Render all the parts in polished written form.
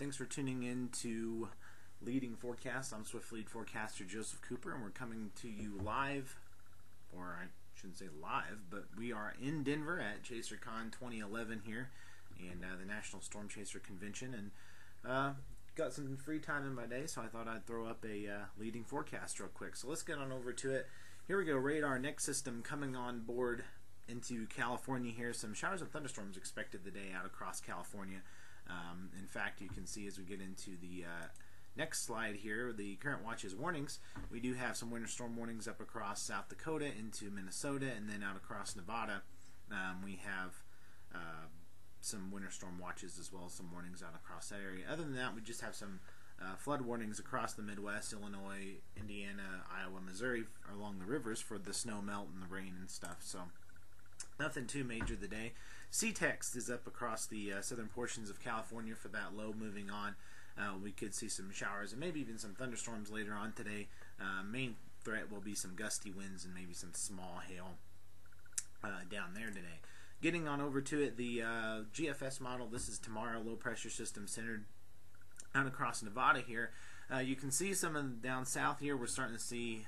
Thanks for tuning in to Leading Forecast. I'm Swift Lead Forecaster Joseph Cooper, and we're coming to you live, or I shouldn't say live, but we are in Denver at ChaserCon 2011 here, and the National Storm Chaser Convention, and got some free time in my day, so I thought I'd throw up a leading forecast real quick. So let's get on over to it. Here we go, radar next system coming on board into California here. Some showers and thunderstorms expected today out across California. In fact, you can see as we get into the next slide here, the current watches warnings, we do have some winter storm warnings up across South Dakota into Minnesota, and then out across Nevada we have some winter storm watches as well as some warnings out across that area. Other than that, we just have some flood warnings across the Midwest, Illinois, Indiana, Iowa, Missouri, along the rivers for the snow melt and the rain and stuff. So nothing too major today. C-text is up across the southern portions of California for that low moving on. We could see some showers and maybe even some thunderstorms later on today. Main threat will be some gusty winds and maybe some small hail down there today. Getting on over to it, the GFS model, this is tomorrow, low pressure system centered out across Nevada here. You can see some of down south here, we're starting to see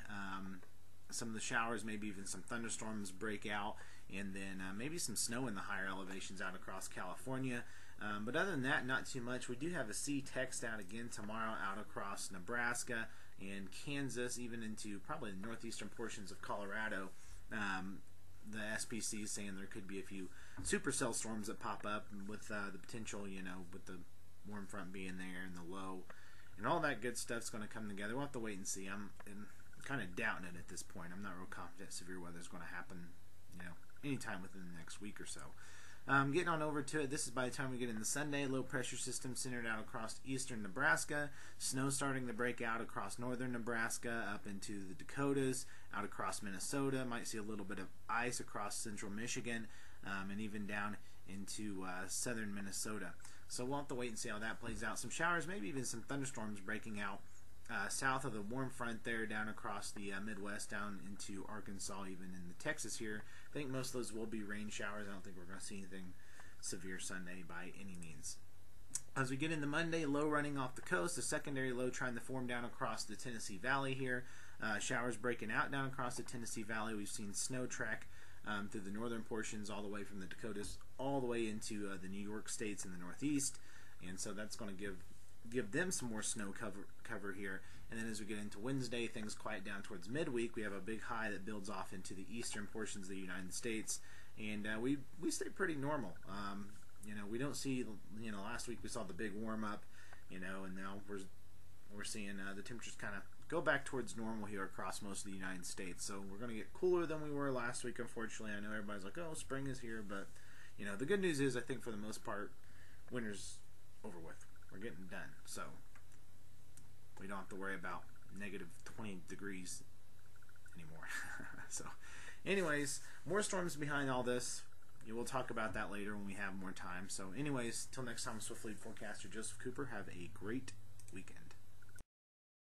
some of the showers, maybe even some thunderstorms break out, and then maybe some snow in the higher elevations out across California. But other than that, not too much. We do have a C-text out again tomorrow out across Nebraska and Kansas, even into probably the northeastern portions of Colorado. The SPC is saying there could be a few supercell storms that pop up with the potential, with the warm front being there and the low and all that good stuff's going to come together. We'll have to wait and see. I'm kind of doubting it at this point. I'm not real confident severe weather is going to happen, anytime within the next week or so. Getting on over to it, this is by the time we get into Sunday, low pressure system centered out across eastern Nebraska, snow starting to break out across northern Nebraska, up into the Dakotas, out across Minnesota, might see a little bit of ice across central Michigan, and even down into southern Minnesota. So we'll have to wait and see how that plays out. Some showers, maybe even some thunderstorms breaking out south of the warm front there, down across the Midwest, down into Arkansas, even in the Texas here. I think most of those will be rain showers. I don't think we're going to see anything severe Sunday by any means. As we get into Monday, low running off the coast, a secondary low trying to form down across the Tennessee Valley here. Showers breaking out down across the Tennessee Valley. We've seen snow track through the northern portions all the way from the Dakotas all the way into the New York states in the Northeast, and so that's going to give them some more snow cover here. And then as we get into Wednesday, things quiet down towards midweek. We have a big high that builds off into the eastern portions of the United States, and we stay pretty normal. We don't see, last week we saw the big warm up, and now we're seeing the temperatures kind of go back towards normal here across most of the United States. So we're going to get cooler than we were last week, unfortunately. I know everybody's like, oh, spring is here, but the good news is I think for the most part, winter's over with. We're getting done, so we don't have to worry about negative 20 degrees anymore. So anyways, more storms behind all this. We'll talk about that later when we have more time. So anyways, till next time, Swift Lead Forecaster Joseph Cooper. Have a great weekend.